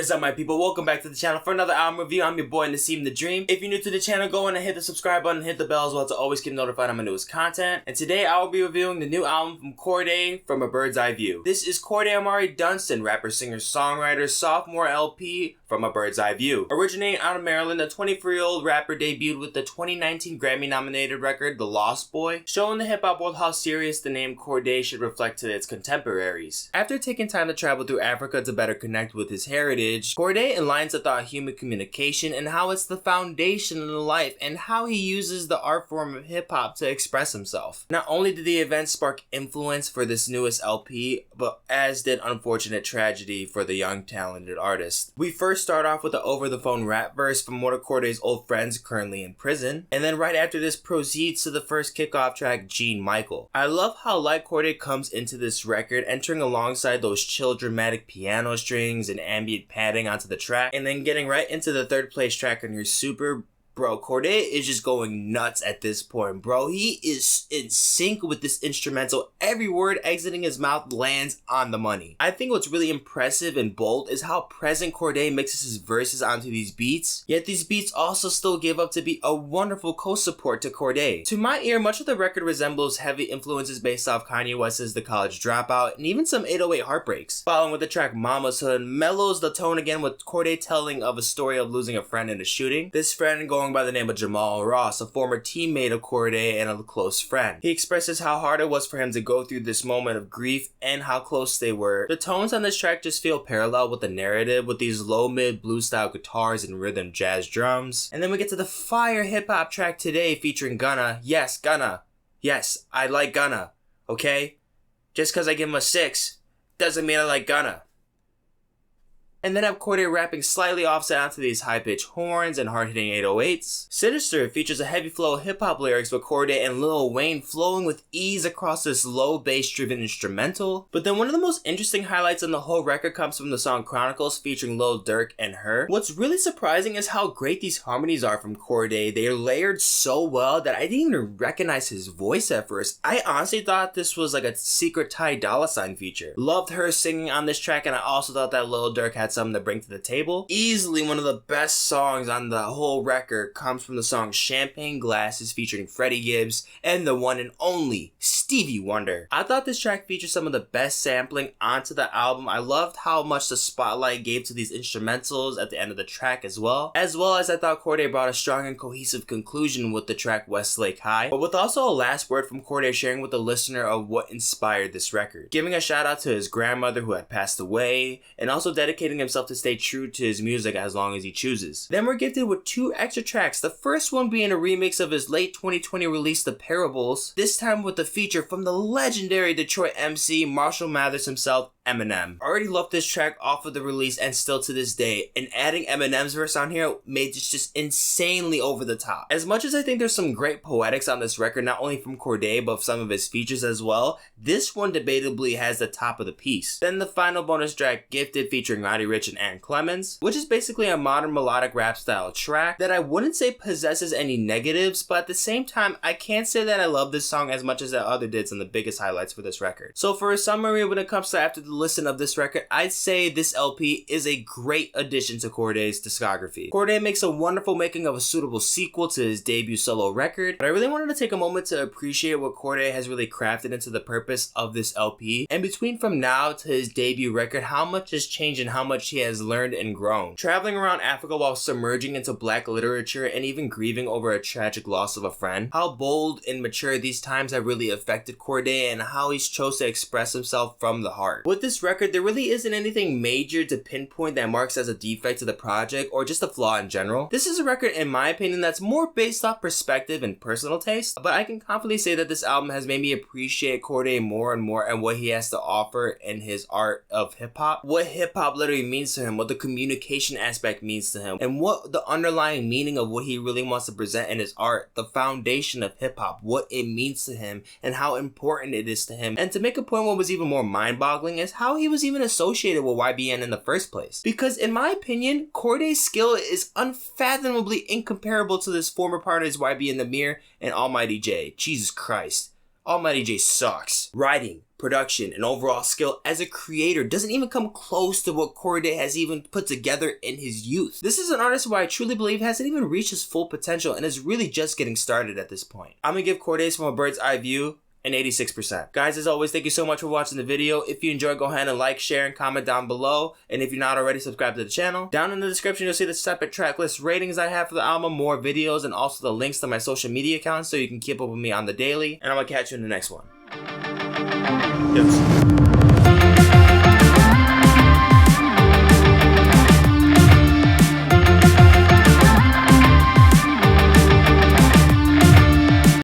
What is up, my people? Welcome back to the channel for another album review. I'm your boy Naseem the Dream. If you're new to the channel, go on and hit the subscribe button and hit the bell as well to always get notified on my newest content. And today I will be reviewing the new album from Cordae, From a Bird's Eye View. This is Cordae Amari Dunstan, rapper, singer, songwriter, sophomore LP, From a Bird's Eye View. Originating out of Maryland, the 24-year-old rapper debuted with the 2019 Grammy-nominated record, The Lost Boy, showing the hip-hop world how serious the name Cordae should reflect to its contemporaries. After taking time to travel through Africa to better connect with his heritage, Cordae enlightens the thought of human communication and how it's the foundation of life and how he uses the art form of hip-hop to express himself. Not only did the event spark influence for this newest LP, but as did unfortunate tragedy for the young talented artist. We first start off with the over-the-phone rap verse from one of Cordae's old friends currently in prison, and then right after this proceeds to the first kickoff track, Jean-Michel. I love how light Cordae comes into this record, entering alongside those chill dramatic piano strings and ambient padding onto the track, and then getting right into the third place track on your super. Bro, Cordae is just going nuts at this point, bro. He is in sync with this instrumental. Every word exiting his mouth lands on the money. I think what's really impressive and bold is how present Cordae mixes his verses onto these beats, yet these beats also still give up to be a wonderful co-support to Cordae. To my ear, much of the record resembles heavy influences based off Kanye West's The College Dropout and even some 808 heartbreaks. Following with the track Momma, so it mellows the tone again with Cordae telling of a story of losing a friend in a shooting. This friend going by the name of Jamal Ross, a former teammate of Cordae and a close friend. He expresses how hard it was for him to go through this moment of grief and how close they were. The tones on this track just feel parallel with the narrative, with these low mid blues style guitars and rhythm jazz drums. And then we get to the fire hip hop track today featuring Gunna. Yes, Gunna. Yes, I like Gunna. Okay? Just cause I give him a 6 doesn't mean I like Gunna. And then have Cordae rapping slightly offset onto these high-pitched horns and hard-hitting 808s. Sinister features a heavy flow of hip-hop lyrics with Cordae and Lil Wayne flowing with ease across this low bass-driven instrumental. But then one of the most interesting highlights on the whole record comes from the song Chronicles featuring Lil Durk and H.E.R. What's really surprising is how great these harmonies are from Cordae. They're layered so well that I didn't even recognize his voice at first. I honestly thought this was like a secret Ty Dolla $ign feature. Loved her singing on this track, and I also thought that Lil Durk had something to bring to the table. Easily one of the best songs on the whole record comes from the song Champagne Glasses featuring Freddie, Gibbs, and the one and only Stevie Wonder. I thought this track featured some of the best sampling onto the album. I loved how much the spotlight gave to these instrumentals at the end of the track as well as I thought Cordae brought a strong and cohesive conclusion with the track Westlake High, but with also a last word from Cordae sharing with the listener of what inspired this record, giving a shout out to his grandmother who had passed away, and also dedicating himself to stay true to his music as long as he chooses. Then we're gifted with 2 extra tracks, the first one being a remix of his late 2020 release The Parables, this time with a feature from the legendary Detroit MC Marshall Mathers himself, Eminem. I already loved this track off of the release and still to this day, and adding Eminem's verse on here made this just insanely over the top. As much as I think there's some great poetics on this record, not only from Cordae but some of his features as well, this one debatably has the top of the piece. Then the final bonus track, Gifted, featuring Roddy and Clemons, which is basically a modern melodic rap style track that I wouldn't say possesses any negatives, but at the same time I can't say that I love this song as much as the other did some of the biggest highlights for this record. So for a summary, when it comes to after the listen of this record, I'd say this LP is a great addition to Cordae's discography. Cordae makes a wonderful making of a suitable sequel to his debut solo record, but I really wanted to take a moment to appreciate what Cordae has really crafted into the purpose of this LP, and between From Now to his debut record, how much has changed and how much he has learned and grown. Traveling around Africa while submerging into black literature and even grieving over a tragic loss of a friend, how bold and mature these times have really affected Cordae and how he's chose to express himself from the heart. With this record, there really isn't anything major to pinpoint that marks as a defect to the project or just a flaw in general. This is a record, in my opinion, that's more based off perspective and personal taste, but I can confidently say that this album has made me appreciate Cordae more and more and what he has to offer in his art of hip-hop, what hip-hop literally means to him, what the communication aspect means to him, and what the underlying meaning of what he really wants to present in his art, the foundation of hip-hop, what it means to him, and how important it is to him. And to make a point, what was even more mind-boggling is how he was even associated with YBN in the first place. Because in my opinion, Cordae's skill is unfathomably incomparable to his former partners YB and the Mirror and Almighty J. Jesus Christ. Almighty J sucks. Writing, production, and overall skill as a creator doesn't even come close to what Cordae has even put together in his youth. This is an artist who I truly believe hasn't even reached his full potential and is really just getting started at this point. I'm gonna give Cordae's From a Bird's Eye View an 86%. Guys, as always, thank you so much for watching the video. If you enjoyed, go ahead and like, share, and comment down below. And if you're not already, subscribe to the channel. Down in the description, you'll see the separate tracklist ratings I have for the album, more videos, and also the links to my social media accounts so you can keep up with me on the daily. And I'm gonna catch you in the next one. Yes.